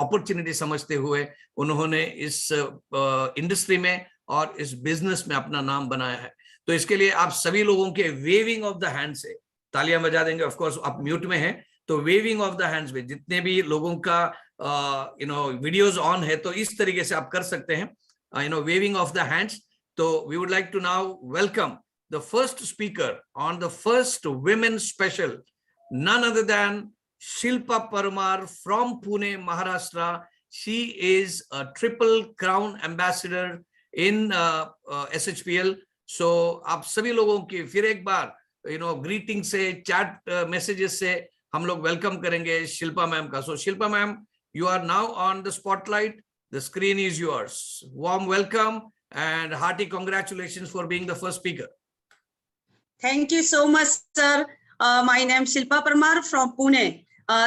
Opportunity समझते हुए उन्होंने इस इंडस्ट्री में और इस बिजनेस में अपना नाम बनाया है। तो इसके लिए आप सभी लोगों के वेविंग ऑफ द हैंड से तालियां बजा देंगे। ऑफ कोर्स आप म्यूट में हैं, तो वेविंग ऑफ द हैंड्स में जितने भी लोगों का वीडियोस ऑन है तो इस तरीके से आप कर सकते हैं, वेविंग ऑफ द हैंड्स। तो we would like to now welcome the first speaker on the first women special, none other than Shilpa Parmar from Pune, Maharashtra. She is a triple crown ambassador in SHPL. So आप सभी लोगों की फिर एक बार greeting से, chat messages से हम लोग वेलकम करेंगे शिल्पा मैम का। So Shilpa ma'am, you are now on the spotlight. The screen is yours. Warm welcome and hearty congratulations for being the first speaker. Thank you so much, sir. My name is Shilpa Parmar from Pune.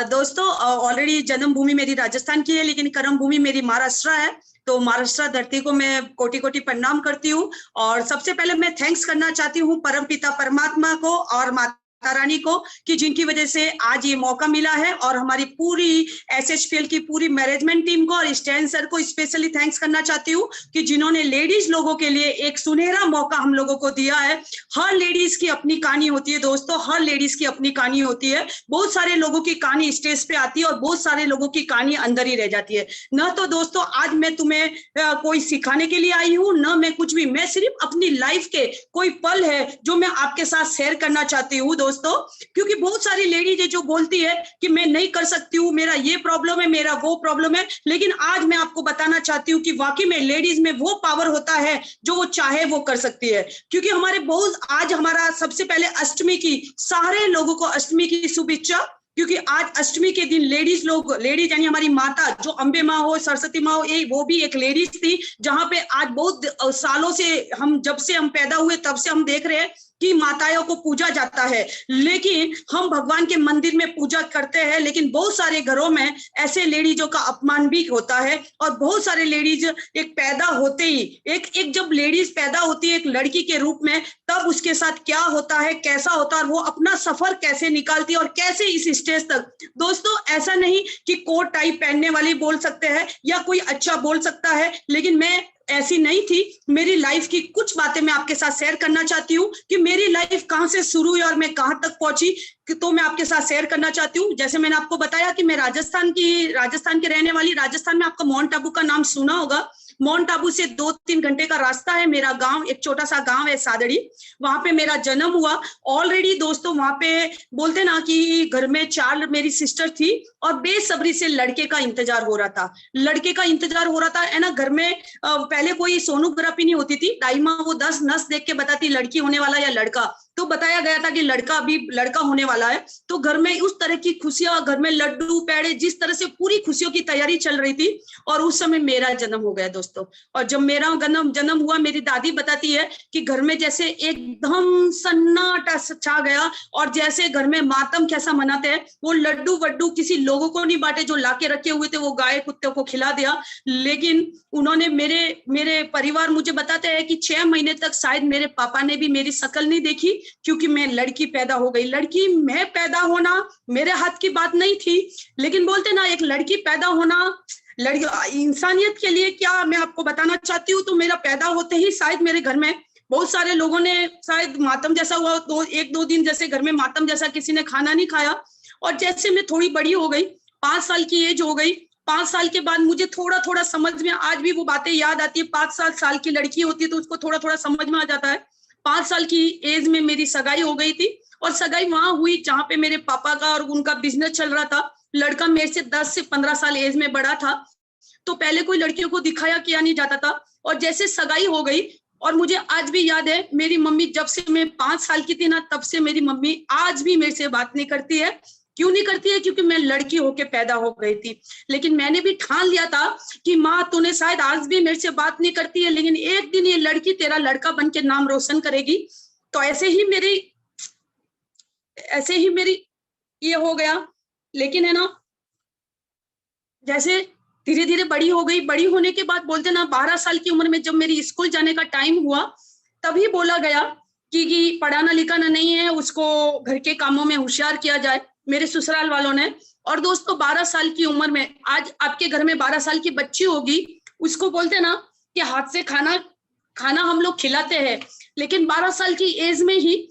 दोस्तों, already जन्मभूमि मेरी राजस्थान की है, लेकिन कर्म भूमि मेरी महाराष्ट्र है। तो महाराष्ट्र धरती को मैं कोटि कोटि प्रणाम करती हूँ। और सबसे पहले मैं थैंक्स करना चाहती हूँ परमपिता परमात्मा को और माता रानी को, कि जिनकी वजह से आज ये मौका मिला है। और हमारी पूरी SHPL की पूरी मैनेजमेंट टीम को और स्टैन सर को स्पेशली थैंक्स करना चाहती हूँ, कि जिन्होंने लेडीज लोगों के लिए एक सुनहरा मौका हम लोगों को दिया है। हर लेडीज की अपनी कहानी होती है दोस्तों, हर लेडीज की अपनी कहानी होती है। बहुत सारे लोगों की कहानी स्टेज पे आती है और बहुत सारे लोगों की कहानी अंदर ही रह जाती है। न तो दोस्तों आज मैं तुम्हें कोई सिखाने के लिए आई हूँ, न मैं कुछ भी, मैं सिर्फ अपनी लाइफ के कोई पल है जो मैं आपके साथ शेयर करना चाहती हूँ दोस्तों। क्योंकि बहुत सारी लेडीज है जो बोलती है कि मैं नहीं कर सकती हूँ, मेरा ये प्रॉब्लम है, मेरा वो प्रॉब्लम है। लेकिन आज मैं आपको बताना चाहती हूँ कि वाकई में लेडीज में वो पावर होता है जो वो चाहे वो कर सकती है। क्योंकि हमारे बहुत, आज हमारा सबसे पहले अष्टमी की, सारे लोगों को अष्टमी की शुभेच्छा। क्योंकि आज अष्टमी के दिन लेडीज लेडीज यानी हमारी माता जो अम्बे माँ हो, सरस्वती माँ हो, वो भी एक लेडीज थी। जहां पे आज बहुत सालों से, हम जब से हम पैदा हुए तब से हम देख रहे हैं कि माताओं को पूजा जाता है। लेकिन हम भगवान के मंदिर में पूजा करते हैं, लेकिन बहुत सारे घरों में ऐसे लेडीजों का अपमान भी होता है। और बहुत सारे लेडीज एक पैदा होते ही, एक जब लेडीज पैदा होती है एक लड़की के रूप में, तब उसके साथ क्या होता है, कैसा होता है, वो अपना सफर कैसे निकालती है और कैसे इस स्टेज तक। दोस्तों ऐसा नहीं कि कोट टाई पहनने वाली बोल सकते हैं या कोई अच्छा बोल सकता है, लेकिन मैं ऐसी नहीं थी। मेरी लाइफ की कुछ बातें मैं आपके साथ शेयर करना चाहती हूँ कि मेरी लाइफ कहां से शुरू हुई और मैं कहां तक पहुंची, तो मैं आपके साथ शेयर करना चाहती हूँ। जैसे मैंने आपको बताया कि मैं राजस्थान के रहने वाली, राजस्थान में आपका माउंट आबू का नाम सुना होगा। माउंट आबू से 2-3 घंटे का रास्ता है मेरा गांव, एक छोटा सा गांव है सादड़ी, वहां पे मेरा जन्म हुआ। ऑलरेडी दोस्तों वहां पे बोलते ना कि घर में 4 मेरी सिस्टर थी और बेसब्री से लड़के का इंतजार हो रहा था, लड़के का इंतजार हो रहा था है ना। घर में पहले कोई सोनोग्राफी नहीं होती थी, दाई माँ वो 10 नस देख के बताती लड़की होने वाला या लड़का, तो बताया गया था कि लड़का, अभी लड़का होने वाला है। तो घर में उस तरह की खुशियां, घर में लड्डू पेड़े, जिस तरह से पूरी खुशियों की तैयारी चल रही थी। और उस समय मेरा जन्म हो गया दोस्तों। और जब मेरा जन्म हुआ, मेरी दादी बताती है कि घर में जैसे एकदम सन्नाटा छा गया, और जैसे घर में मातम कैसा मनाते हैं, वो लड्डू वड्डू किसी लोगों को नहीं बांटे, जो लाके रखे हुए थे वो गाय कुत्ते को खिला दिया। लेकिन उन्होंने मेरे परिवार मुझे बताते हैं कि 6 महीने तक शायद मेरे पापा ने भी मेरी शक्ल नहीं देखी, क्योंकि मैं लड़की पैदा हो गई। लड़की मैं पैदा होना मेरे हाथ की बात नहीं थी, लेकिन बोलते ना एक लड़की पैदा होना, लड़की इंसानियत के लिए क्या मैं आपको बताना चाहती हूँ। तो मेरा पैदा होते ही शायद मेरे घर में बहुत सारे लोगों ने शायद मातम जैसा हुआ, 1-2 दिन जैसे घर में मातम जैसा, किसी ने खाना नहीं खाया। और जैसे मैं थोड़ी बड़ी हो गई, 5 साल की एज हो गई, 5 साल के बाद मुझे थोड़ा थोड़ा समझ में, आज भी वो बातें याद आती है। 5-7 साल की लड़की होती है तो उसको थोड़ा थोड़ा समझ में आ जाता है। 5 साल की एज में मेरी सगाई हो गई थी, और सगाई वहां हुई जहां पे मेरे पापा का और उनका बिजनेस चल रहा था। लड़का मेरे से 10 से 15 साल एज में बड़ा था, तो पहले कोई लड़कियों को दिखाया किया नहीं जाता था। और जैसे सगाई हो गई, और मुझे आज भी याद है, मेरी मम्मी जब से मैं 5 साल की थी ना, तब से मेरी मम्मी आज भी मेरे से बात नहीं करती है। क्यों नहीं करती है? क्योंकि मैं लड़की होके पैदा हो गई थी। लेकिन मैंने भी ठान लिया था कि माँ तूने शायद आज भी मेरे से बात नहीं करती है, लेकिन एक दिन ये लड़की तेरा लड़का बन के नाम रोशन करेगी। तो ऐसे ही मेरी ये हो गया। लेकिन है ना, जैसे धीरे धीरे बड़ी हो गई, बड़ी होने के बाद बोलते ना 12 साल की उम्र में जब मेरी स्कूल जाने का टाइम हुआ, तभी बोला गया कि पढ़ाना लिखाना नहीं है, उसको घर के कामों में होशियार किया जाए। मेरे ससुराल वालों ने और दोस्तों 12 साल की उम्र में, आज आपके घर में 12 साल की बच्ची होगी, उसको बोलते ना कि हाथ से खाना हम लोग खिलाते हैं, लेकिन 12 साल की एज में ही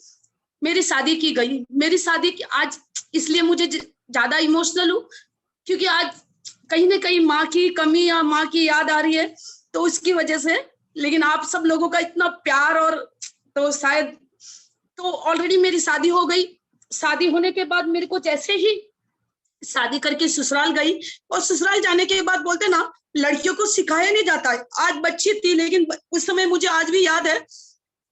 मेरी शादी की गई। मेरी शादी की आज इसलिए मुझे ज्यादा इमोशनल हूँ, क्योंकि आज कहीं ना कहीं माँ की कमी या माँ की याद आ रही है, तो उसकी वजह से। लेकिन आप सब लोगों का इतना प्यार, और तो शायद तो ऑलरेडी मेरी शादी हो गई। शादी होने के बाद मेरे को जैसे ही शादी करके ससुराल गई, और ससुराल जाने के बाद बोलते ना लड़कियों को सिखाया नहीं जाता है। आज बच्ची थी, लेकिन उस समय मुझे आज भी याद है,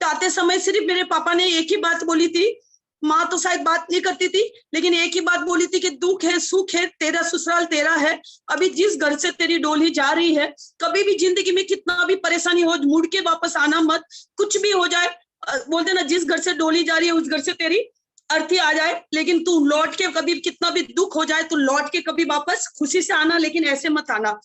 आते समय सिर्फ मेरे पापा ने एक ही बात बोली थी, माँ तो शायद बात नहीं करती थी, लेकिन एक ही बात बोली थी कि दुख है सुख है, तेरा ससुराल तेरा है, अभी जिस घर से तेरी डोली जा रही है, कभी भी जिंदगी में कितना भी परेशानी हो, मुड़ के वापस आना मत। कुछ भी हो जाए, बोलते ना जिस घर से डोली जा रही है उस घर से तेरी अर्थी आ जाए, लेकिन तू लौट के कभी, कितना भी दुख हो जाए, तू लौट के कभी वापस खुशी से आना, लेकिन ऐसे मत आना।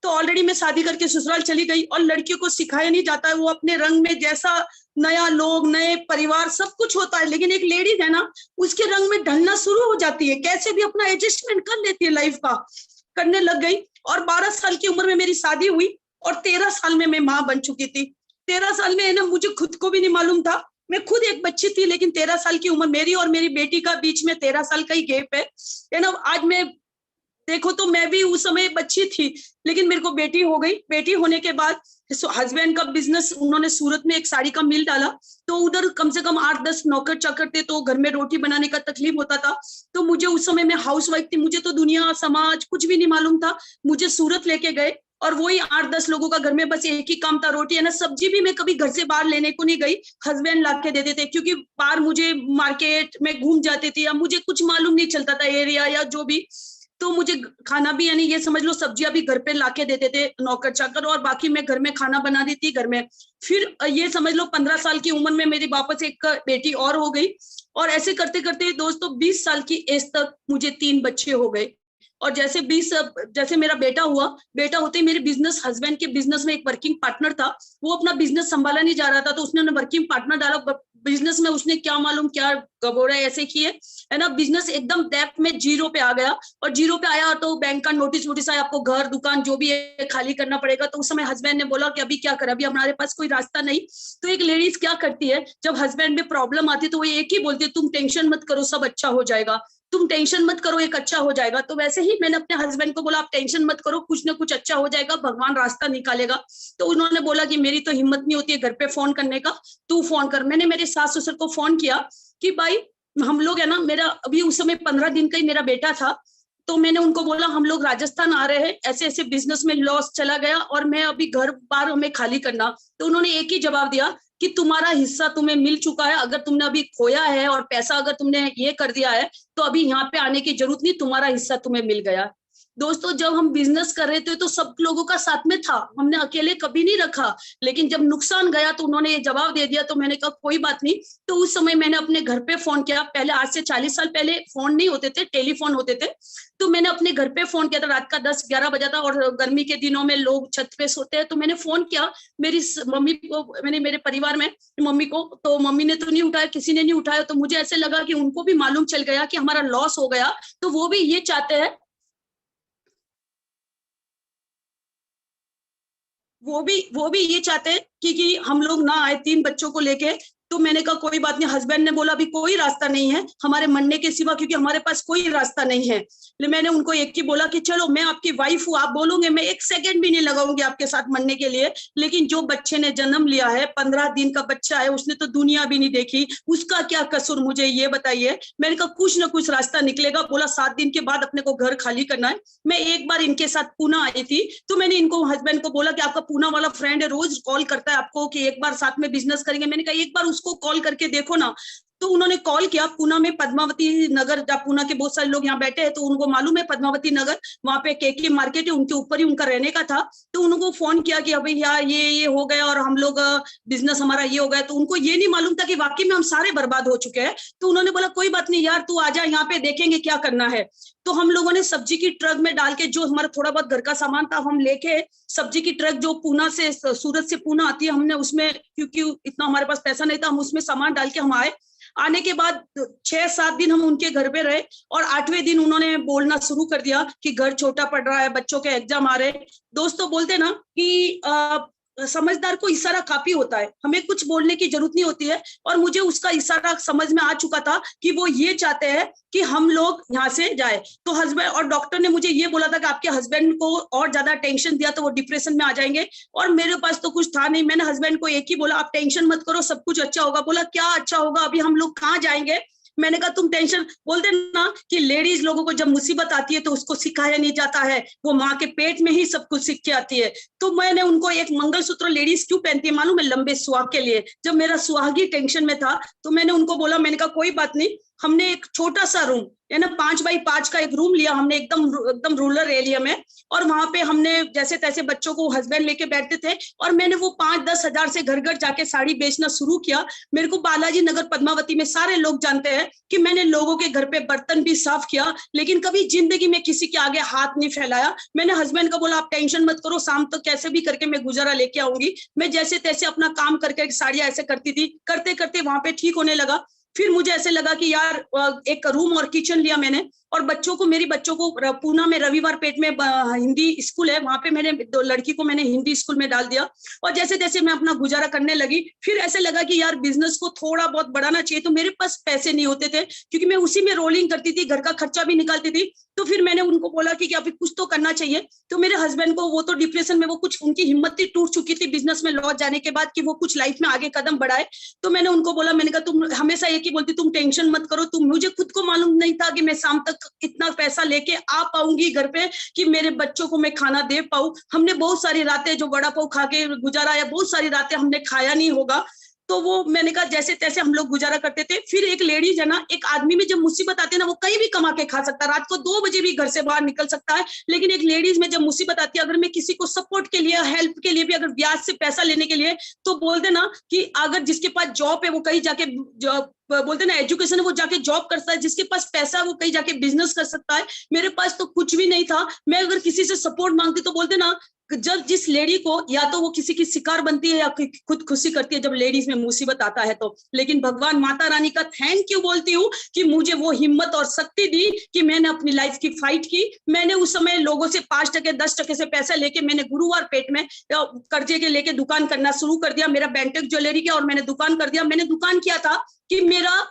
तो ऑलरेडी मैं शादी करके ससुराल चली गई, और लड़कियों को सिखाया नहीं जाता है, वो अपने रंग में, जैसा नया लोग, नए परिवार, सब कुछ होता है, लेकिन एक लेडीज है ना, उसके रंग में ढलना शुरू हो जाती है, कैसे भी अपना एडजस्टमेंट कर लेती है लाइफ का, करने लग गई। और 12 साल की उम्र में मेरी शादी हुई, और 13 साल में मैं माँ बन चुकी थी। 13 साल में है ना, मुझे खुद को भी नहीं मालूम था, मैं खुद एक बच्ची थी, लेकिन 13 साल की उम्र मेरी और मेरी बेटी का बीच में 13 साल का ही गैप है ना। आज मैं देखो तो मैं भी उस समय बच्ची थी, लेकिन मेरे को बेटी हो गई। बेटी होने के बाद हस्बैंड का बिजनेस, उन्होंने सूरत में एक साड़ी का मिल डाला, तो उधर कम से कम 8-10 नौकर चाकर थे, तो घर में रोटी बनाने का तकलीफ होता था। तो मुझे उस समय, मैं हाउस वाइफ थी, मुझे तो दुनिया समाज कुछ भी नहीं मालूम था। मुझे सूरत लेके गए, और वही 8-10 लोगों का घर में बस एक ही काम था, रोटी है ना। सब्जी भी मैं कभी घर से बाहर लेने को नहीं गई, हस्बैंड ला के देते थे, क्योंकि बाहर मुझे मार्केट में घूम जाती थी, या मुझे कुछ मालूम नहीं चलता था एरिया या जो भी, तो मुझे खाना भी, यानी ये समझ लो सब्जियां भी घर पे लाके देते थे नौकर चाकर, और बाकी मैं घर में खाना बना दी थी घर में। फिर ये समझ लो 15 साल की उम्र में मेरी वापस एक बेटी और हो गई, और ऐसे करते करते दोस्तों 20 साल की एज तक मुझे 3 बच्चे हो गए। और जैसे मेरा बेटा हुआ, बेटा होते ही मेरे बिजनेस, हस्बैंड के बिजनेस में एक वर्किंग पार्टनर था, वो अपना बिजनेस संभाला नहीं जा रहा था, तो उसने वर्किंग पार्टनर डाला बिजनेस में। उसने क्या मालूम क्या गबोड़ा ऐसे किए, है ना, बिजनेस एकदम डेप्थ में जीरो पे आ गया। और जीरो पे आया तो बैंक का नोटिस आया, आपको घर दुकान जो भी है खाली करना पड़ेगा। तो उस समय हस्बैंड ने बोला कि अभी क्या करें, अभी हमारे पास कोई रास्ता नहीं। तो एक लेडीज क्या करती है, जब हस्बैंड में प्रॉब्लम आती है तो वो एक ही बोलती है, तुम टेंशन मत करो, सब अच्छा हो जाएगा, तुम टेंशन मत करो, एक अच्छा हो जाएगा। तो वैसे ही मैंने अपने हस्बैंड को बोला, आप टेंशन मत करो, कुछ ना कुछ अच्छा हो जाएगा, भगवान रास्ता निकालेगा। तो उन्होंने बोला कि मेरी तो हिम्मत नहीं होती है घर पे फोन करने का, तू फोन कर। मैंने मेरे सास ससुर को फोन किया कि भाई हम लोग है ना, मेरा अभी उस समय 15 दिन का ही मेरा बेटा था, तो मैंने उनको बोला हम लोग राजस्थान आ रहे हैं, ऐसे ऐसे बिजनेस में लॉस चला गया, और मैं अभी घर बार हमें खाली करना। तो उन्होंने एक ही जवाब दिया कि तुम्हारा हिस्सा तुम्हें मिल चुका है, अगर तुमने अभी खोया है और पैसा अगर तुमने ये कर दिया है, तो अभी यहाँ पे आने की जरूरत नहीं, तुम्हारा हिस्सा तुम्हें मिल गया। दोस्तों जब हम बिजनेस कर रहे थे तो सब लोगों का साथ में था, हमने अकेले कभी नहीं रखा, लेकिन जब नुकसान गया तो उन्होंने ये जवाब दे दिया। तो मैंने कहा कोई बात नहीं। तो उस समय मैंने अपने घर पे फोन किया, पहले आज से 40 साल पहले फोन नहीं होते थे, टेलीफोन होते थे। तो मैंने अपने घर पे फोन किया था, रात का 10-11 बजा था, और गर्मी के दिनों में लोग छत पे सोते हैं। तो मैंने फोन किया मेरी मम्मी को, मैंने मेरे परिवार में मम्मी को, तो मम्मी ने तो नहीं उठाया, किसी ने नहीं उठाया। तो मुझे ऐसे लगा कि उनको भी मालूम चल गया कि हमारा लॉस हो गया, तो वो भी ये चाहते हैं, वो भी ये चाहते हैं कि हम लोग ना आए 3 बच्चों को लेके। तो मैंने कहा कोई बात नहीं। हस्बैंड ने बोला अभी कोई रास्ता नहीं है हमारे मरने के सिवा, क्योंकि हमारे पास कोई रास्ता नहीं है। मैंने उनको एक ही बोला कि चलो मैं आपकी वाइफ हूँ, आप बोलोगे मैं 1 सेकंड भी नहीं लगाऊंगी आपके साथ मरने के लिए, लेकिन जो बच्चे ने जन्म लिया है, 15 दिन का बच्चा है, उसने तो दुनिया भी नहीं देखी, उसका क्या कसूर, मुझे ये बताइए। मैंने कहा कुछ ना कुछ रास्ता निकलेगा। बोला 7 दिन के बाद अपने को घर खाली करना है। मैं एक बार इनके साथ पूना आई थी, तो मैंने इनको हस्बैंड को बोला कि आपका पूना वाला फ्रेंड है, रोज कॉल करता है आपको कि एक बार साथ में बिजनेस करेंगे। मैंने कहा एक बार उसको कॉल करके देखो ना। तो उन्होंने कॉल किया, पूना में पद्मावती नगर, जब पूना के बहुत सारे लोग यहाँ बैठे हैं तो उनको मालूम है पद्मावती नगर, वहां पे केके मार्केट है, उनके ऊपर ही उनका रहने का था। तो उनको फोन किया कि अभी यार ये हो गया और हम लोग बिजनेस हमारा ये हो गया। तो उनको ये नहीं मालूम था कि वाकई में हम सारे बर्बाद हो चुके हैं। तो उन्होंने बोला कोई बात नहीं यार, तू आजा, यहाँ पे देखेंगे क्या करना है। तो हम लोगों ने सब्जी की ट्रक में डाल के, जो हमारा थोड़ा बहुत घर का सामान था हम लेके, सब्जी की ट्रक जो पूना से, सूरत से पूना आती है, हमने उसमें, क्योंकि इतना हमारे पास पैसा नहीं था, हम उसमें सामान डाल के हम आए। आने के बाद 6-7 दिन हम उनके घर पे रहे और 8वें दिन उन्होंने बोलना शुरू कर दिया कि घर छोटा पड़ रहा है, बच्चों के एग्जाम आ रहे हैं। दोस्तों बोलते ना कि समझदार को इशारा काफी होता है, हमें कुछ बोलने की जरूरत नहीं होती है। और मुझे उसका इशारा समझ में आ चुका था कि वो ये चाहते हैं कि हम लोग यहाँ से जाए। तो हस्बैंड और डॉक्टर ने मुझे ये बोला था कि आपके हस्बैंड को और ज्यादा टेंशन दिया तो वो डिप्रेशन में आ जाएंगे, और मेरे पास तो कुछ था नहीं। मैंने हस्बैंड को एक ही बोला, आप टेंशन मत करो, सब कुछ अच्छा होगा। बोला क्या अच्छा होगा, अभी हम लोग कहाँ जाएंगे। मैंने कहा तुम टेंशन, बोलते ना कि लेडीज लोगों को जब मुसीबत आती है तो उसको सिखाया नहीं जाता है, वो माँ के पेट में ही सब कुछ सीख के आती है। तो मैंने उनको एक मंगलसूत्र लेडीज क्यों पहनती है मालूम है, लंबे सुहाग के लिए। जब मेरा सुहागी टेंशन में था तो मैंने उनको बोला, मैंने कहा कोई बात नहीं, हमने एक छोटा सा रूम है ना 5x5 का एक रूम लिया हमने, एकदम रूरल एरिया में। और वहां पे हमने जैसे तैसे बच्चों को हस्बैंड लेके बैठते थे, और मैंने वो 5-10 हजार से घर घर जाके साड़ी बेचना शुरू किया। मेरे को बालाजी नगर पद्मावती में सारे लोग जानते हैं कि मैंने लोगों के घर पे बर्तन भी साफ किया, लेकिन कभी जिंदगी में किसी के आगे हाथ नहीं फैलाया। मैंने हस्बैंड को बोला आप टेंशन मत करो, शाम तक कैसे भी करके मैं गुजारा लेके आऊंगी। मैं जैसे तैसे अपना काम करके साड़ियां ऐसे करती थी, करते करते वहां पे ठीक होने लगा। फिर मुझे ऐसे लगा कि यार एक रूम और किचन लिया मैंने, और बच्चों को, मेरी बच्चों को पूना में रविवार पेट में हिंदी स्कूल है, वहां पे मैंने 2 लड़की को मैंने हिंदी स्कूल में डाल दिया। और जैसे जैसे मैं अपना गुजारा करने लगी, फिर ऐसे लगा कि यार बिजनेस को थोड़ा बहुत बढ़ाना चाहिए। तो मेरे पास पैसे नहीं होते थे क्योंकि मैं उसी में रोलिंग करती थी, घर का खर्चा भी निकालती थी। तो फिर मैंने उनको बोला कि अभी कुछ तो करना चाहिए। तो मेरे हस्बैंड को, वो तो डिप्रेशन में, वो कुछ उनकी हिम्मत ही टूट चुकी थी बिजनेस में लॉस जाने के बाद कि वो कुछ लाइफ में आगे कदम बढ़ाए। तो मैंने उनको बोला, मैंने कहा तुम हमेशा एक ही बोलती, तुम टेंशन मत करो। तुम, मुझे खुद को मालूम नहीं था कि मैं शाम तक इतना पैसा लेके आ पाऊंगी घर पे कि मेरे बच्चों को मैं खाना दे पाऊं। हमने बहुत सारी रातें जो वड़ा पाव खा के गुजारा, या बहुत सारी रातें हमने खाया नहीं होगा। तो वो मैंने कहा जैसे तैसे हम लोग गुजारा करते थे। फिर एक लेडीज है ना, एक आदमी में जब मुसीबत आती है ना, वो कहीं भी कमा के खा सकता है, रात को 2 बजे भी घर से बाहर निकल सकता है। लेकिन एक लेडीज में जब मुसीबत आती है, अगर मैं किसी को सपोर्ट के लिए, हेल्प के लिए भी, अगर ब्याज से पैसा लेने के लिए, तो बोल देना कि अगर जिसके पास जॉब है वो कहीं जाके जॉब, बोलते ना एजुकेशन है, वो जाके जॉब करता है। जिसके पास पैसा है वो कहीं जाके बिजनेस कर सकता है। मेरे पास तो कुछ भी नहीं था। मैं अगर किसी से सपोर्ट मांगती तो बोलते ना, जब जिस लेडी को, या तो वो किसी की शिकार बनती है या खुद खुशी करती है जब लेडीज में मुसीबत आता है तो। लेकिन भगवान माता रानी का थैंक यू बोलती हूँ कि मुझे वो हिम्मत और शक्ति दी कि मैंने अपनी लाइफ की फाइट की। मैंने उस समय लोगों से 5%-10% से पैसा लेके मैंने गुरुवार पेट में कर्जे के लेके दुकान करना शुरू कर दिया। मेरा बैंटेक ज्वेलरी का, और मैंने दुकान कर दिया। मैंने दुकान किया था कि मेरा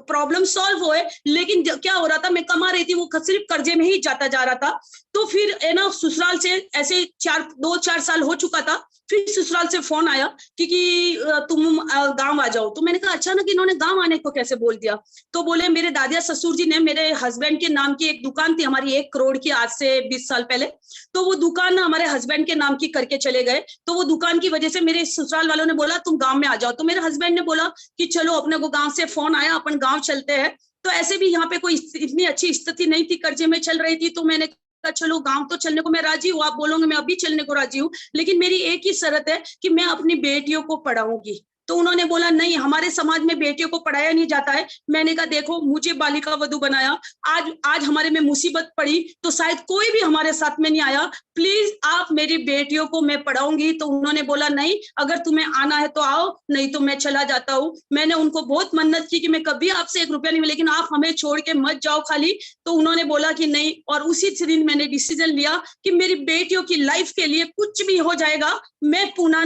प्रॉब्लम सॉल्व होए, लेकिन क्या हो रहा था, मैं कमा रही थी, वो सिर्फ कर्जे में ही जाता जा रहा था। तो फिर है ना, ससुराल से ऐसे 2-4 साल हो चुका था। फिर ससुराल से फोन आया कि तुम गांव आ जाओ। तो मैंने कहा अचानक इन्होंने गांव आने को कैसे बोल दिया। तो बोले मेरे दादिया ससुर जी ने, मेरे हस्बैंड के नाम की एक दुकान थी हमारी 1 करोड़ की, आज से 20 साल पहले। तो वो दुकान हमारे हस्बैंड के नाम की करके चले गए। तो वो दुकान की वजह से मेरे ससुराल वालों ने बोला तुम गाँव में आ जाओ। तो मेरे हस्बैंड ने बोला कि चलो, अपने को गाँव से फोन आया, अपन गाँव चलते हैं। तो ऐसे भी यहाँ पे कोई इतनी अच्छी स्थिति नहीं थी, कर्जे में चल रही थी। तो मैंने चलो गांव तो चलने को मैं राजी हूँ, आप बोलोगे मैं अभी चलने को राजी हूँ, लेकिन मेरी एक ही शर्त है कि मैं अपनी बेटियों को पढ़ाऊंगी। तो उन्होंने बोला नहीं, हमारे समाज में बेटियों को पढ़ाया नहीं जाता है। मैंने कहा देखो, मुझे बालिका वधू बनाया, आज हमारे में मुसीबत पड़ी तो शायद कोई भी हमारे साथ में नहीं आया, प्लीज आप मेरी बेटियों को मैं पढ़ाऊंगी। तो उन्होंने बोला नहीं, अगर तुम्हें आना है तो आओ, नहीं तो मैं चला जाता हूँ। मैंने उनको बहुत मन्नत की कि मैं कभी आपसे 1 रुपया नहीं, लेकिन आप हमें छोड़ के मत जाओ खाली। तो उन्होंने बोला कि नहीं, और उसी दिन मैंने डिसीजन लिया कि मेरी बेटियों की लाइफ के लिए कुछ भी हो जाएगा, मैं पूना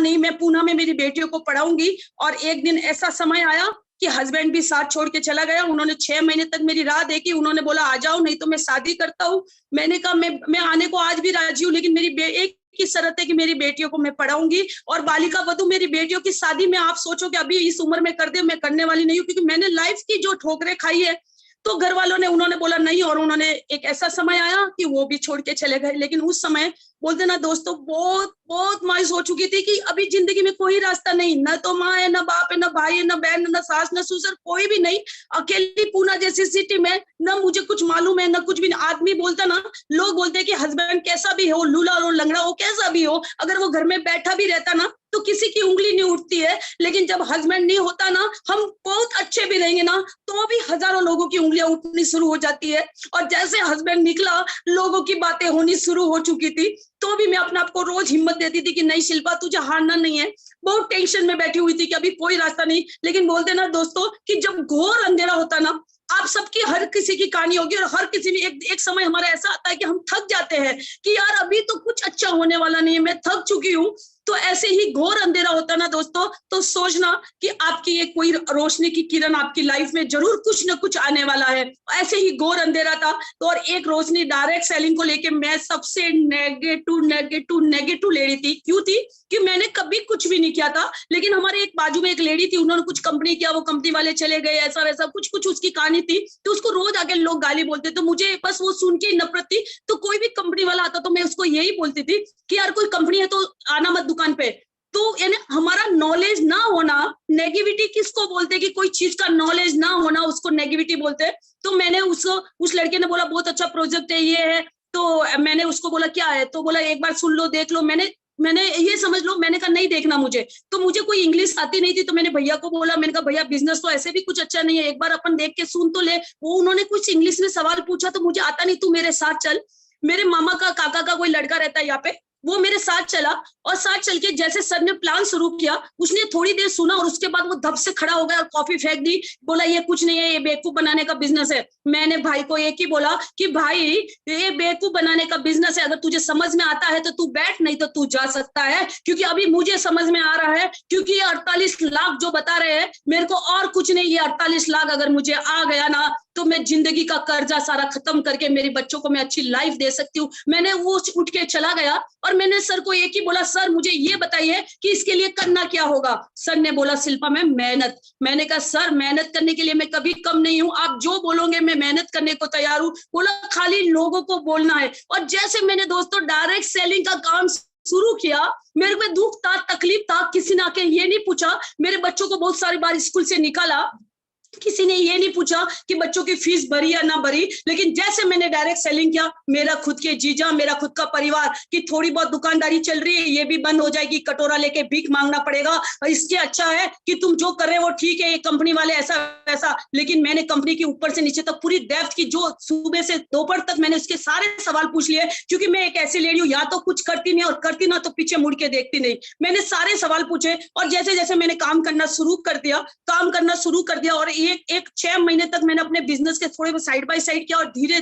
में मेरी बेटियों को पढ़ाऊंगी। और एक दिन ऐसा समय आया कि हस्बैंड भी साथ छोड़ के चला गया। उन्होंने 6 महीने तक मेरी राह देखी। उन्होंने बोला आ जाओ, नहीं तो मैं शादी करता हूँ। मैंने कहा मैं आने को आज भी राजी हूँ, लेकिन मेरी एक की शर्त है कि मेरी बेटियों को मैं पढ़ाऊंगी। और बालिका वधू, मेरी बेटियों की शादी में आप सोचो कि अभी इस उम्र में कर दे, मैं करने वाली नहीं हूँ, क्योंकि मैंने लाइफ की जो ठोकरें खाई है। तो घर वालों ने, उन्होंने बोला नहीं, और उन्होंने एक ऐसा समय आया कि वो भी छोड़ के चले गए। लेकिन उस समय बोलते ना दोस्तों, बहुत बहुत मायूस हो चुकी थी कि अभी जिंदगी में कोई रास्ता नहीं, न तो माँ है, न बाप है, न भाई है, न बहन, न सास, न ससुर, कोई भी नहीं। अकेली पूना जैसी सिटी में, न मुझे कुछ मालूम है, न कुछ भी। आदमी बोलता ना, लोग बोलते कि हस्बैंड कैसा भी हो, लूला हो, लंगड़ा हो, कैसा भी हो, अगर वो घर में बैठा भी रहता ना तो किसी की उंगली नहीं उठती है, लेकिन जब हस्बैंड नहीं होता ना, हम बहुत अच्छे भी रहेंगे ना तो भी हजारों लोगों की उंगलियां उठनी शुरू हो जाती है। और जैसे हस्बैंड निकला, लोगों की बातें होनी शुरू हो चुकी थी, तो भी मैं अपने आप को रोज हिम्मत देती थी कि नहीं शिल्पा, तुझे हारना नहीं है। बहुत टेंशन में बैठी हुई थी कि अभी कोई रास्ता नहीं, लेकिन बोलते ना दोस्तों कि जब घोर अंधेरा होता ना, आप सबकी हर किसी की कहानी होगी और हर किसी में एक समय हमारा ऐसा आता है कि हम थक जाते हैं कि यार अभी तो कुछ अच्छा होने वाला नहीं है, मैं थक चुकी हूँ। तो ऐसे ही घोर अंधेरा होता ना दोस्तों, तो सोचना कि आपकी ये कोई रोशनी की किरण आपकी लाइफ में जरूर कुछ ना कुछ आने वाला है। ऐसे ही घोर अंधेरा था, तो और एक रोशनी डायरेक्ट सेलिंग को लेके मैं सबसे नेगेटिव लेडी थी। क्यों थी? कि मैंने कभी कुछ भी नहीं किया था, लेकिन हमारे एक बाजू में एक लेडी थी, उन्होंने कुछ कंपनी किया, वो कंपनी वाले चले गए, ऐसा वैसा कुछ उसकी कहानी थी, तो उसको रोज आके लोग गाली बोलते, तो मुझे बस वो सुन के नफरत थी। तो कोई भी कंपनी वाला आता तो मैं उसको यही बोलती थी कि यार कोई कंपनी है तो आना मत दुकान पे। तो यानी हमारा नॉलेज ना होना, नेगेटिविटी किसको बोलते, कि कोई चीज का नॉलेज ना होना उसको नेगेटिविटी बोलते। तो मैंने उस लड़के ने बोला बहुत अच्छा प्रोजेक्ट है, ये है। तो मैंने उसको बोला क्या है, तो बोला एक बार सुन लो, देख लो। मैंने ये समझ लो, मैंने कहा नहीं देखना मुझे, तो मुझे कोई इंग्लिश आती नहीं थी, तो मैंने भैया को बोला, मैंने कहा भैया बिजनेस तो ऐसे भी कुछ अच्छा नहीं है, एक बार अपन देख के सुन तो ले। वो उन्होंने कुछ इंग्लिश में सवाल पूछा, तो मुझे आता नहीं, तू मेरे साथ चल। मेरे मामा का काका का कोई लड़का रहता है यहाँ पे, वो मेरे साथ चला, और साथ चल के जैसे सर ने प्लान शुरू किया, उसने थोड़ी देर सुना और उसके बाद वो धप से खड़ा हो गया और कॉफी फेंक दी, बोला ये कुछ नहीं है, ये बेवकूफ बनाने का बिजनेस है। मैंने भाई को एक ही बोला कि भाई ये बेवकूफ बनाने का बिजनेस है, अगर तुझे समझ में आता है तो तू बैठ, नहीं तो तू जा सकता है, क्योंकि अभी मुझे समझ में आ रहा है, क्योंकि ये 48 लाख जो बता रहे हैं मेरे को और कुछ नहीं, ये 48 लाख अगर मुझे आ गया ना, तो मैं जिंदगी का कर्जा सारा खत्म करके मेरे बच्चों को मैं अच्छी लाइफ दे सकती हूँ। मैंने वो उठ के चला गया और मैंने सर को एक ही बोला, सर मुझे ये बताइए कि इसके लिए करना क्या होगा। सर ने बोला शिल्पा मैम मेहनत। मैंने कहा सर मेहनत करने के लिए मैं कभी कम नहीं हूँ, आप जो बोलोगे मैं मेहनत करने को तैयार हूँ। बोला खाली लोगों को बोलना है। और जैसे मैंने दोस्तों डायरेक्ट सेलिंग का काम शुरू किया, मेरे में दुख था, तकलीफ था, किसी ने आके ये नहीं पूछा, मेरे बच्चों को बहुत सारी बार स्कूल से निकाला, किसी ने ये नहीं पूछा कि बच्चों की फीस भरी या ना भरी, लेकिन जैसे मैंने डायरेक्ट सेलिंग किया, मेरा खुद के जीजा, मेरा खुद का परिवार की थोड़ी बहुत दुकानदारी चल रही है, ये भी बंद हो जाएगी, कटोरा लेके भीख मांगना पड़ेगा, और इसके अच्छा है कि तुम जो कर रहे हो वो ठीक है, ये कंपनी वाले ऐसा वैसा। लेकिन मैंने कंपनी के ऊपर से नीचे तक पूरी डेप्थ की, जो सुबह से दोपहर तक मैंने उसके सारे सवाल पूछ लिए, क्योंकि मैं एक ऐसी लेडी हूँ, या तो कुछ करती नहीं और करती ना तो पीछे मुड़ के देखती नहीं। मैंने सारे सवाल पूछे और जैसे जैसे मैंने काम करना शुरू कर दिया और एक 6 महीने तक मैंने अपने बिजनेस के थोड़े साइड बाय साइड किया, और धीरे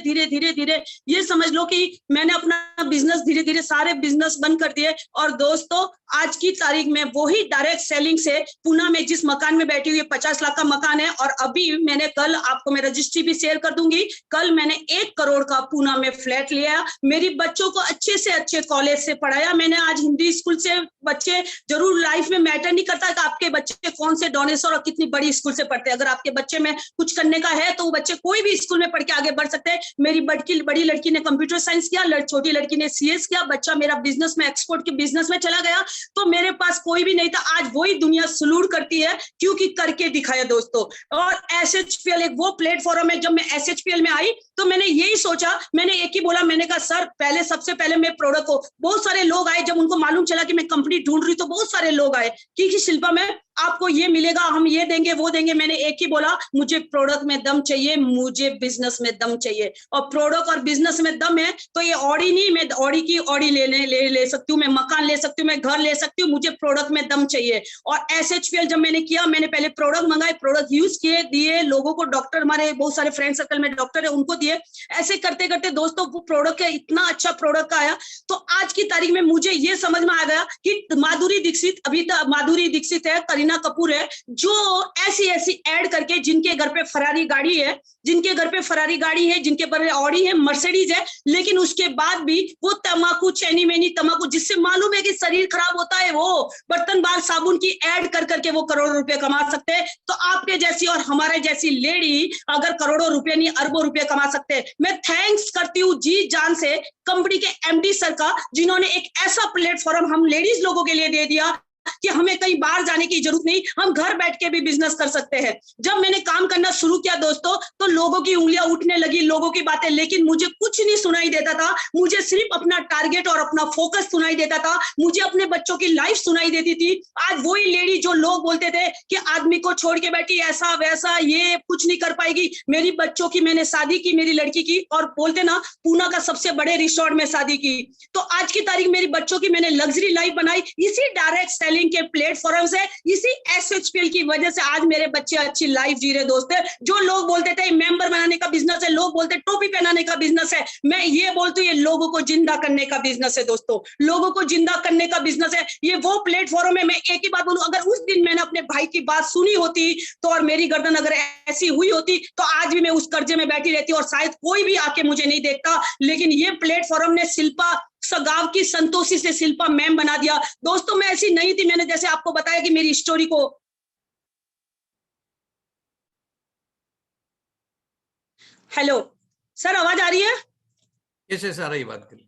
धीरे ये समझ लो कि मैंने अपना बिजनेस धीरे धीरे सारे बिजनेस बंद कर दिए। और दोस्तों आज की तारीख में वही डायरेक्ट सेलिंग से पुणे में जिस मकान में बैठी हुई 50 लाख का मकान है, और अभी मैंने कल आपको मैं रजिस्ट्री भी शेयर कर दूंगी, कल मैंने 1 करोड़ का पुणे में फ्लैट लिया, मेरी बच्चों को अच्छे से अच्छे कॉलेज से पढ़ाया मैंने। आज हिंदी स्कूल से बच्चे, जरूर लाइफ में मैटर नहीं करता कि आपके बच्चे कौन से डोनेशन और कितनी बड़ी स्कूल से पढ़ते हैं, अगर आपके बच्चे में कुछ करने का है तो वो बच्चे कोई भी स्कूल में पढ़ के आगे बढ़ सकते हैं। मेरी बड़ी लड़की ने कंप्यूटर साइंस किया, छोटी लड़की ने सीएस किया, बच्चा मेरा बिजनेस में एक्सपोर्ट के बिजनेस में चला गया। तो मेरे पास कोई भी नहीं था, आज वही दुनिया सलूट करती है क्योंकि करके दिखाया दोस्तों। और एसएचपीएल एक वो प्लेटफॉर्म है, जब मैं एसएचपीएल में आई तो मैंने यही सोचा, मैंने एक ही बोला, मैंने कहा सर सबसे पहले मैं प्रोडक्ट को, बहुत सारे लोग आए, जब उनको मालूम चला कि मैं कंपनी ढूंढ रही तो बहुत सारे लोग आए कि शिल्पा में आपको ये मिलेगा, हम ये देंगे वो देंगे। मैंने एक ही बोला, मुझे प्रोडक्ट में दम चाहिए, मुझे बिजनेस में दम चाहिए। और प्रोडक्ट और बिजनेस में दम है तो ये ऑडी नहीं, मैं ऑडी की ऑडी ले सकती हूँ, मैं मकान ले सकती हूँ, मैं घर ले सकती हूँ, मुझे प्रोडक्ट में दम चाहिए। और एसएचपीएल जब मैंने किया, मैंने पहले प्रोडक्ट मंगाए, प्रोडक्ट यूज किए, दिए लोगों को, डॉक्टर, हमारे बहुत सारे फ्रेंड सर्कल में डॉक्टर है उनको दिए। ऐसे करते करते दोस्तों वो प्रोडक्ट है, इतना अच्छा प्रोडक्ट आया। तो आज की तारीख में मुझे ये समझ में आ गया कि माधुरी दीक्षित, अभी तक माधुरी दीक्षित है, करीना कपूर है, जो ऐसी ऐड करके, जिनके घर पे फरारी गाड़ी है, जिनके पर ऑडी है, मर्सिडीज है, लेकिन उसके बाद भी वो तंबाकू, चैनी मैनी तंबाकू, जिससे मालूम है कि शरीर खराब होता है, वो बर्तन बार साबुन की ऐड कर करके वो करोड़ों रुपए कमा सकते हैं। तो आपके जैसी और हमारे जैसी लेडी अगर करोड़ों रुपए नहीं अरबों रुपए कमा सकते हैं। मैं थैंक्स करती हूँ जी जान से कंपनी के एमडी सर का, जिन्होंने एक ऐसा प्लेटफॉर्म हम लेडीज लोगों के लिए दे दिया कि हमें कहीं बाहर जाने की जरूरत नहीं, हम घर बैठ के भी बिजनेस कर सकते हैं। जब मैंने काम करना शुरू किया दोस्तों, तो लोगों की उंगलियां उठने लगी, लोगों की बातें, लेकिन मुझे कुछ नहीं सुनाई देता था। मुझे सिर्फ अपना टारगेट और अपना फोकस सुनाई देता था, मुझे अपने बच्चों की लाइफ सुनाई देती थी। आज वही लेडी जो लोग बोलते थे कि आदमी को छोड़ के बैठी, ऐसा वैसा, ये कुछ नहीं कर पाएगी, मेरी बच्चों की मैंने शादी की, मेरी लड़की की, और बोलते ना पूना का सबसे बड़े रिसोर्ट में शादी की। तो आज की तारीख मेरी बच्चों की मैंने लग्जरी लाइफ बनाई, इसी डायरेक्ट सेलिंग के प्लेटफॉर्म से, इसी SHPL की वजह से आज मेरे बच्चे अच्छी लाइफ जी रहे। दोस्त, जो लोग बोलते थे मेंबर बनाने का बिजनेस है, लोग बोलते टोपी पहनाने का बिजनेस है, मैं ये बोलती हूँ ये लोगों को जिंदा करने का बिजनेस है दोस्तों, लोगों को जिंदा करने का बिजनेस है। ये वो प्लेटफॉर्म है, मैं एक ही बात बोलूं, अगर उस दिन मैंने अपने भाई की बात सुनी होती तो, और मेरी गर्दन अगर ऐसी हुई होती तो आज भी मैं उस कर्जे में बैठी रहती और शायद कोई भी आके मुझे नहीं देखता। लेकिन ये प्लेटफॉर्म ने शिल्पा गांव की संतोषी से शिल्पा मैम बना दिया। दोस्तों मैं ऐसी नहीं थी, मैंने जैसे आपको बताया कि मेरी स्टोरी को, हेलो सर आवाज आ रही है? कैसे सारा ही बात करें,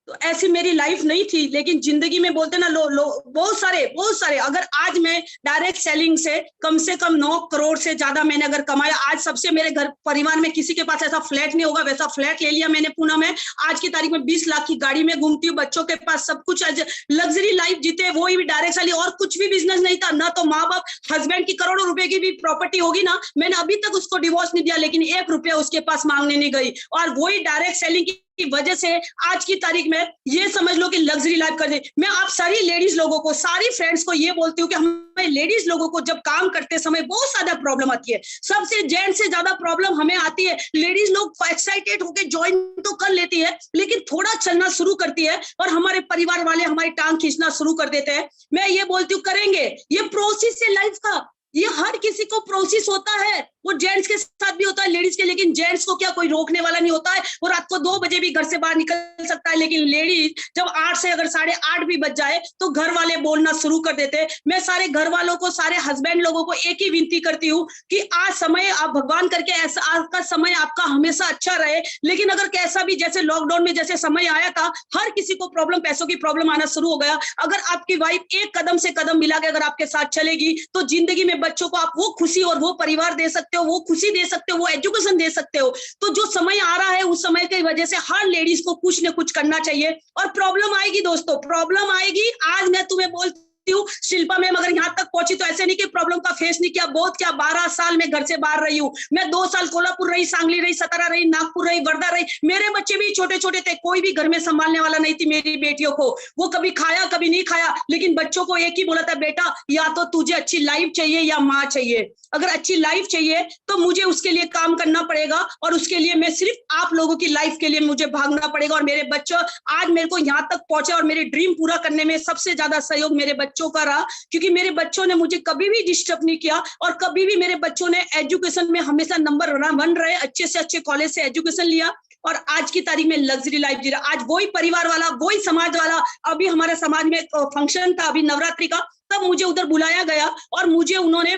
तो ऐसी मेरी लाइफ नहीं थी, लेकिन जिंदगी में बोलते ना बहुत सारे अगर आज मैं डायरेक्ट सेलिंग से कम 9 करोड़ से ज्यादा मैंने अगर कमाया, आज सबसे मेरे घर परिवार में किसी के पास ऐसा फ्लैट नहीं होगा, वैसा फ्लैट ले लिया मैंने पूना में। आज की तारीख में 20 लाख की गाड़ी में घूमती हूँ, बच्चों के पास सब कुछ, लग्जरी लाइफ जीते, वो भी डायरेक्ट सेलिंग, और कुछ भी बिजनेस नहीं था ना। तो माँ बाप, हस्बैंड की करोड़ों रुपए की भी प्रॉपर्टी होगी ना, मैंने अभी तक उसको डिवोर्स नहीं दिया, लेकिन 1 रुपया उसके पास मांगने नहीं गई। और वही डायरेक्ट सेलिंग की वजह से आज की तारीख में ये समझ लो कि लग्जरी लाइफ कर दे। मैं आप सारी लेडीज लोगों को, सारी फ्रेंड्स को ये बोलती हूँ कि हमें लेडीज लोगों को जब काम करते समय बहुत ज्यादा प्रॉब्लम आती है, सबसे जेंट्स से ज्यादा प्रॉब्लम हमें आती है। लेडीज लोग एक्साइटेड होकर ज्वाइन तो कर लेती है, लेकिन थोड़ा चलना शुरू करती है और हमारे परिवार वाले हमारी टांग खींचना शुरू कर देते हैं। मैं ये बोलती हूँ करेंगे, ये प्रोसेस है लाइफ का, ये हर किसी को प्रोसेस होता है, वो जेंट्स के साथ भी होता है, लेडीज के, लेकिन जेंट्स को क्या कोई रोकने वाला नहीं होता है, वो रात को 2 बजे भी घर से बाहर निकल सकता है। लेकिन लेडीज जब 8 से अगर 8:30 भी बज जाए तो घर वाले बोलना शुरू कर देते हैं। मैं सारे घर वालों को, सारे हस्बैंड लोगों को एक ही विनती करती हूँ कि आज समय आप भगवान करके ऐसा, आज का समय आपका हमेशा अच्छा रहे। लेकिन अगर कैसा भी, जैसे लॉकडाउन में जैसे समय आया था, हर किसी को प्रॉब्लम, पैसों की प्रॉब्लम आना शुरू हो गया। अगर आपकी वाइफ एक कदम से कदम मिला के अगर आपके साथ चलेगी तो जिंदगी में बच्चों को आप वो खुशी और वो परिवार दे सकते हो, वो खुशी दे सकते हो, वो एजुकेशन दे सकते हो। तो जो समय आ रहा है उस समय की वजह से हर लेडीज को कुछ न कुछ करना चाहिए। और प्रॉब्लम आएगी दोस्तों, प्रॉब्लम आएगी। आज मैं तुम्हें बोलती हूँ शिल्पा मैम अगर यहाँ तक पहुंची तो ऐसे नहीं कि प्रॉब्लम का फेस नहीं किया, बहुत क्या। 12 साल में घर से बाहर रही हूँ मैं, 2 साल कोल्हापुर रही, सांगली रही, सतारा रही, नागपुर रही, वर्धा रही। मेरे बच्चे भी छोटे छोटे थे, कोई भी घर में संभालने वाला नहीं थी मेरी बेटियों को। वो कभी खाया कभी नहीं खाया, लेकिन बच्चों को एक ही बोला था, बेटा या तो तुझे अच्छी लाइफ चाहिए या माँ चाहिए। अगर अच्छी लाइफ चाहिए तो मुझे उसके लिए काम करना पड़ेगा, और उसके लिए मैं सिर्फ आप लोगों की लाइफ के लिए मुझे भागना पड़ेगा। और मेरे बच्चों आज मेरे को यहाँ तक पहुंचे, और मेरे ड्रीम पूरा करने में सबसे ज्यादा सहयोग मेरे बच्चों का रहा, क्योंकि मेरे बच्चों ने मुझे कभी भी डिस्टर्ब नहीं किया, और कभी भी मेरे बच्चों ने एजुकेशन में हमेशा नंबर 1 रहे, अच्छे से अच्छे कॉलेज से एजुकेशन लिया, और आज की तारीख में लग्जरी लाइफ जी रहा। आज वही परिवार वाला, वही समाज वाला, अभी हमारे समाज में फंक्शन था अभी नवरात्रि का, तब मुझे उधर बुलाया गया और मुझे उन्होंने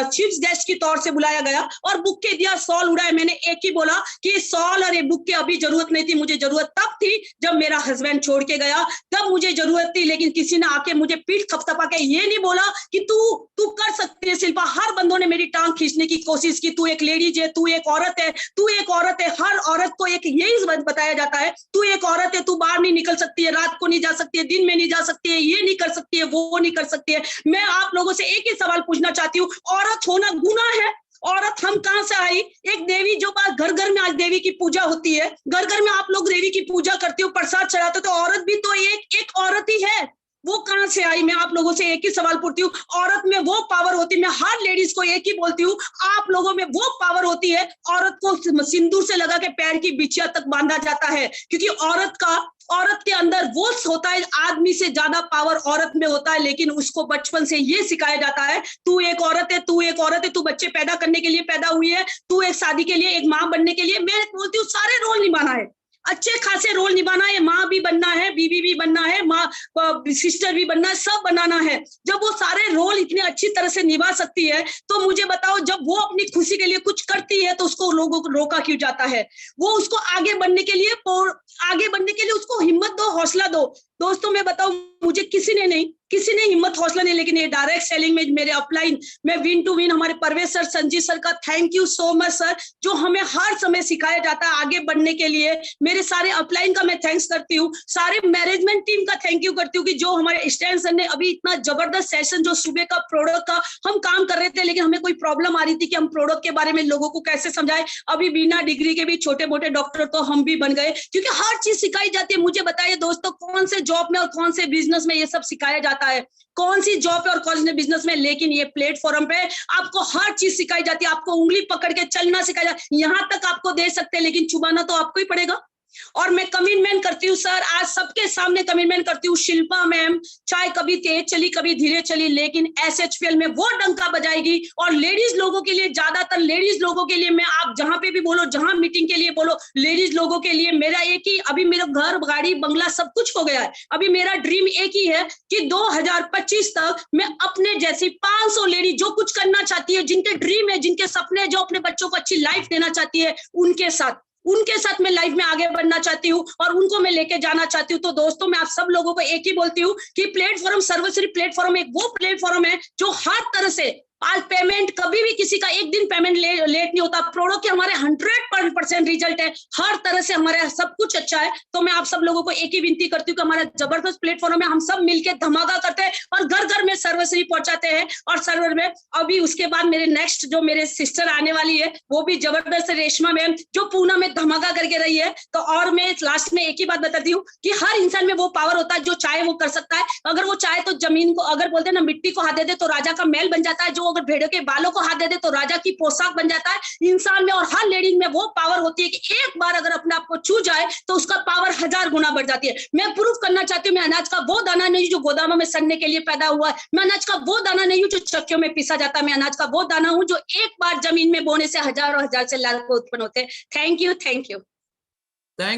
चीफ गेस्ट के तौर से बुलाया गया और बुक्के दिया, शॉल उड़ाया। मैंने एक ही बोला कि शॉल और ये बुक्के अभी जरूरत नहीं थी, मुझे जरूरत तब थी जब मेरा हस्बैंड छोड़ के गया, तब मुझे जरूरत थी। लेकिन किसी ने आके मुझे पीठ थपथपा के ये नहीं बोला कि तू कर सकती है शिल्पा। हर बंदों ने मेरी टांग खींचने की कोशिश की, तू एक लेडीज है, तू एक औरत है, तू एक औरत है। हर औरत को एक यही बताया जाता है, तू एक औरत है, तू बाहर नहीं निकल सकती है, रात को नहीं जा सकती है, दिन में नहीं जा सकती है, ये नहीं कर सकती है, वो नहीं कर सकती है। मैं आप लोगों से एक ही सवाल पूछना चाहती हूँ, औरत होना गुनाह है? औरत हम कहां से आई? एक देवी जो बात, घर घर में आज देवी की पूजा होती है, घर घर में आप लोग देवी की पूजा करते हो, प्रसाद चढ़ाते हो, तो औरत भी तो एक औरत ही है, वो कहां से आई? मैं आप लोगों से एक ही सवाल पूछती हूँ, औरत में वो पावर होती है, मैं हर लेडीज को एक ही बोलती हूँ, आप लोगों में वो पावर होती है। औरत को सिंदूर से लगा के पैर की बिछिया तक बांधा जाता है, क्योंकि औरत के अंदर वो होता है, आदमी से ज्यादा पावर औरत में होता है। लेकिन उसको बचपन से ये सिखाया जाता है, तू एक औरत है, तू एक औरत है, तू बच्चे पैदा करने के लिए पैदा हुई है, तू एक शादी के लिए, एक माँ बनने के लिए। मैं बोलती हूँ सारे रोल निभाना है, अच्छे खासे रोल निभाना है, माँ भी बनना है, बीवी भी बनना है, माँ सिस्टर भी बनना है, सब बनाना है। जब वो सारे रोल इतने अच्छी तरह से निभा सकती है तो मुझे बताओ, जब वो अपनी खुशी के लिए कुछ करती है तो उसको लोगों को रोका क्यों जाता है? वो उसको आगे बढ़ने के लिए उसको हिम्मत दो, हौसला दो। दोस्तों मैं बताऊं, मुझे किसी ने नहीं, किसी ने हिम्मत हौसला नहीं, लेकिन ये डायरेक्ट सेलिंग में मेरे अपलाइन में विन टू विन हमारे परवेज सर, संजीव सर का thank you so much sir, जो हमें हर समय सिखाया जाता है आगे बढ़ने के लिए। मेरे सारे अपलाइन का मैं थैंक्स करती हूँ, सारे मैनेजमेंट टीम का थैंक यू करती हूँ कि जो हमारे स्टैंड सर ने अभी इतना जबरदस्त सेशन, जो सुबह का प्रोडक्ट का हम काम कर रहे थे, लेकिन हमें कोई प्रॉब्लम आ रही थी कि हम प्रोडक्ट के बारे में लोगों को कैसे समझाएं। अभी बिना डिग्री के भी छोटे मोटे डॉक्टर तो हम भी बन गए, क्योंकि हर चीज सिखाई जाती है। मुझे बताइए दोस्तों, कौन से जॉब में और कौन से बिजनेस में ये सब सिखाया जाता है? कौन सी जॉब है और कौन से बिजनेस में? लेकिन ये प्लेटफॉर्म पे आपको हर चीज सिखाई जाती है, आपको उंगली पकड़ के चलना सिखाया जाता है। यहाँ तक आपको दे सकते हैं, लेकिन चुबाना तो आपको ही पड़ेगा। और मैं कमिटमेंट करती हूँ सर, आज सबके सामने कमिटमेंट करती हूँ, शिल्पा मैम चाहे कभी तेज चली कभी धीरे चली, लेकिन SHPL में वो डंका बजाएगी। और लेडीज लोगों के लिए, ज्यादातर लेडीज लोगों के लिए, मैं आप जहां पे भी बोलो, जहां मीटिंग के लिए बोलो, लेडीज लोगों के लिए मेरा एक ही, अभी मेरा घर गाड़ी बंगला सब कुछ हो गया है, अभी मेरा ड्रीम एक ही है कि 2025 तक मैं अपने जैसी 500 लेडीज जो कुछ करना चाहती है, जिनके ड्रीम है, जिनके सपने, जो अपने बच्चों को अच्छी लाइफ देना चाहती है, उनके साथ मैं लाइफ में आगे बढ़ना चाहती हूँ और उनको मैं लेके जाना चाहती हूँ। तो दोस्तों, मैं आप सब लोगों को एक ही बोलती हूँ कि प्लेटफॉर्म, सर्वश्री प्लेटफॉर्म एक वो प्लेटफॉर्म है जो हर तरह से, आज पेमेंट कभी भी किसी का एक दिन पेमेंट लेट नहीं होता, प्रोडक्ट के हमारे 100% रिजल्ट है, हर तरह से हमारे सब कुछ अच्छा है। तो मैं आप सब लोगों को एक ही विनती करती हूँ कि हमारा जबरदस्त प्लेटफॉर्म है, हम सब मिलकर धमाका करते हैं और घर घर में सर्वश्री पहुंचाते हैं। और सर्वर में अभी उसके बाद मेरे नेक्स्ट जो मेरे सिस्टर आने वाली है, वो भी जबरदस्त रेशमा मैम, जो पूना में धमाका करके रही है। तो और मैं लास्ट में एक ही बात बताती हूँ कि हर इंसान में वो पावर होता है, जो चाहे वो कर सकता है। अगर वो चाहे तो जमीन को, अगर बोलते हैं ना मिट्टी को हाथ दे दे तो राजा का महल बन जाता है, जो अगर भेड़ों के बालों को हाथ दे दे तो राजा की पोशाक बन जाता है। इंसान में और हर लेडीज में वो पावर होती है कि एक बार अगर अपने आप को छू जाए तो उसका पावर 1000 गुना बढ़ जाती है। मैं प्रूफ करना चाहती हूँ, मैं अनाज का वो दाना नहीं जो गोदामों में सड़ने के लिए पैदा हुआ है, मैं अनाज का वो दाना नहीं हूँ जो चक्कियों में पीसा जाता है, मैं अनाज का वो दाना हूँ जो एक बार जमीन में बोने से हजारों हजार से लाखों उत्पन्न होते हैं। Thank you, thank you.